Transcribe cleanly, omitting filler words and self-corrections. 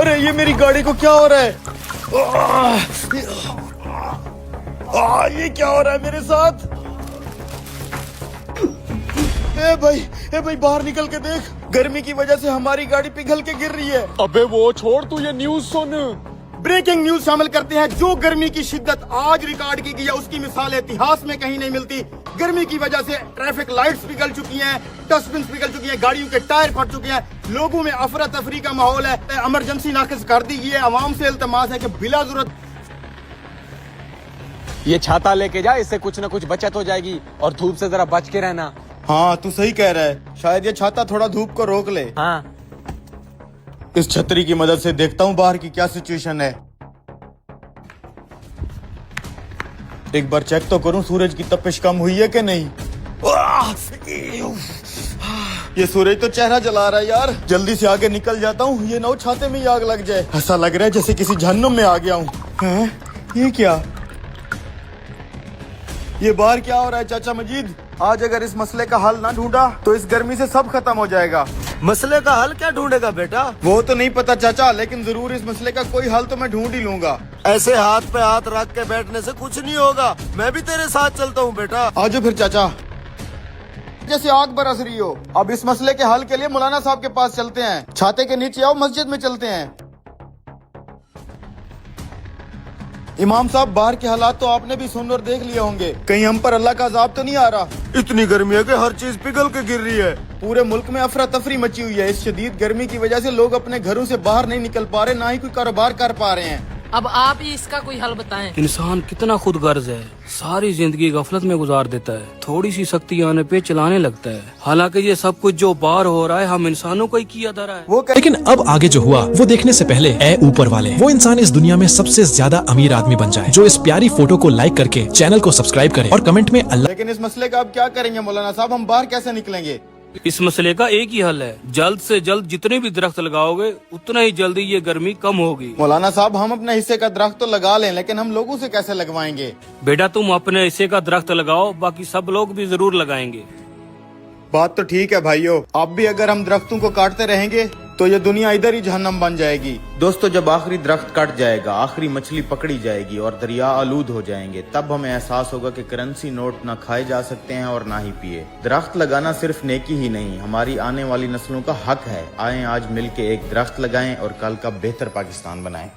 अरे ये मेरी गाड़ी को क्या हो रहा है? ये क्या हो रहा है मेरे साथ? ए भाई बाहर निकल के देख, गर्मी की वजह से हमारी गाड़ी पिघल के गिर रही है। अबे वो छोड़, तू ये न्यूज़ सुन। ब्रेकिंग न्यूज शामिल करते हैं। जो गर्मी की शिद्दत आज रिकॉर्ड की गई है उसकी मिसाल इतिहास में कहीं नहीं मिलती। गर्मी की वजह से ट्रैफिक लाइट्स पिघल चुकी हैं, डस्टबिन पिघल चुकी हैं, गाड़ियों के टायर फट चुके हैं, लोगों में अफरा तफरी का माहौल है। इमरजेंसी नाकिस कर दी गई है। आवाम से इल्तमास है कि बिला जरूरत ये छाता लेके जा, इससे कुछ न कुछ बचत हो जाएगी, और धूप से जरा बच के रहना। हाँ तू सही कह रहा है, शायद ये छाता थोड़ा धूप को रोक ले। हाँ, इस छतरी की मदद से देखता हूँ बाहर की क्या सिचुएशन है। एक बार चेक तो करूं सूरज की तपिश कम हुई है कि नहीं। ये सूरज तो चेहरा जला रहा है यार, जल्दी से आगे निकल जाता हूँ, ये ना छाते में ही आग लग जाए। ऐसा लग रहा है जैसे किसी जहन्नुम में आ गया हूँ। ये क्या, ये बाहर क्या हो रहा है चाचा मजीद? आज अगर इस मसले का हल ना ढूंढा तो इस गर्मी से सब खत्म हो जाएगा। मसले का हल क्या ढूंढेगा बेटा? वो तो नहीं पता चाचा, लेकिन जरूर इस मसले का कोई हल तो मैं ढूंढ ही लूंगा। ऐसे हाथ पे हाथ रख के बैठने से कुछ नहीं होगा। मैं भी तेरे साथ चलता हूँ बेटा। आजो फिर चाचा, जैसे आग बरस रही हो। अब इस मसले के हल के लिए मौलाना साहब के पास चलते हैं। छाते के नीचे आओ, मस्जिद में चलते हैं। इमाम साहब, बाहर के हालात तो आपने भी सुन और देख लिए होंगे, कहीं हम पर अल्लाह का अजाब तो नहीं आ रहा? इतनी गर्मी है कि हर चीज पिघल के गिर रही है। पूरे मुल्क में अफरा तफरी मची हुई है। इस शदीद गर्मी की वजह से लोग अपने घरों से बाहर नहीं निकल पा रहे, ना ही कोई कारोबार कर पा रहे हैं। अब आप ही इसका कोई हल बताएं। इंसान कितना खुद गर्ज है, सारी जिंदगी गफलत में गुजार देता है, थोड़ी सी सख्ती आने पे चलाने लगता है। हालांकि ये सब कुछ जो बाहर हो रहा है हम इंसानों को ही किया धरा है। वो लेकिन अब आगे जो हुआ वो देखने से पहले ए ऊपर वाले, वो इंसान इस दुनिया में सबसे ज्यादा अमीर आदमी बन जाए जो इस प्यारी फोटो को लाइक करके चैनल को सब्सक्राइब करे और कमेंट में अल्लाह। लेकिन इस मसले का अब क्या करेंगे मौलाना साहब? हम बाहर कैसे निकलेंगे? इस मसले का एक ही हल है, जल्द से जल्द जितने भी दरख्त लगाओगे उतना ही जल्दी ये गर्मी कम होगी। मौलाना साहब, हम अपने हिस्से का दरख्त तो लगा लें, लेकिन हम लोगों से कैसे लगवाएंगे? बेटा तुम अपने हिस्से का दरख्त लगाओ, बाकी सब लोग भी जरूर लगाएंगे। बात तो ठीक है भाइयों, अब भी अगर हम दरख्तों को काटते रहेंगे तो ये दुनिया इधर ही जहन्नम बन जाएगी। दोस्तों, जब आखिरी दरख्त कट जाएगा, आखिरी मछली पकड़ी जाएगी और दरिया आलूद हो जाएंगे, तब हमें एहसास होगा कि करेंसी नोट ना खाए जा सकते हैं और ना ही पिए। दरख्त लगाना सिर्फ नेकी ही नहीं, हमारी आने वाली नस्लों का हक है। आए आज मिलके एक दरख्त लगाएं और कल का बेहतर पाकिस्तान बनाएं।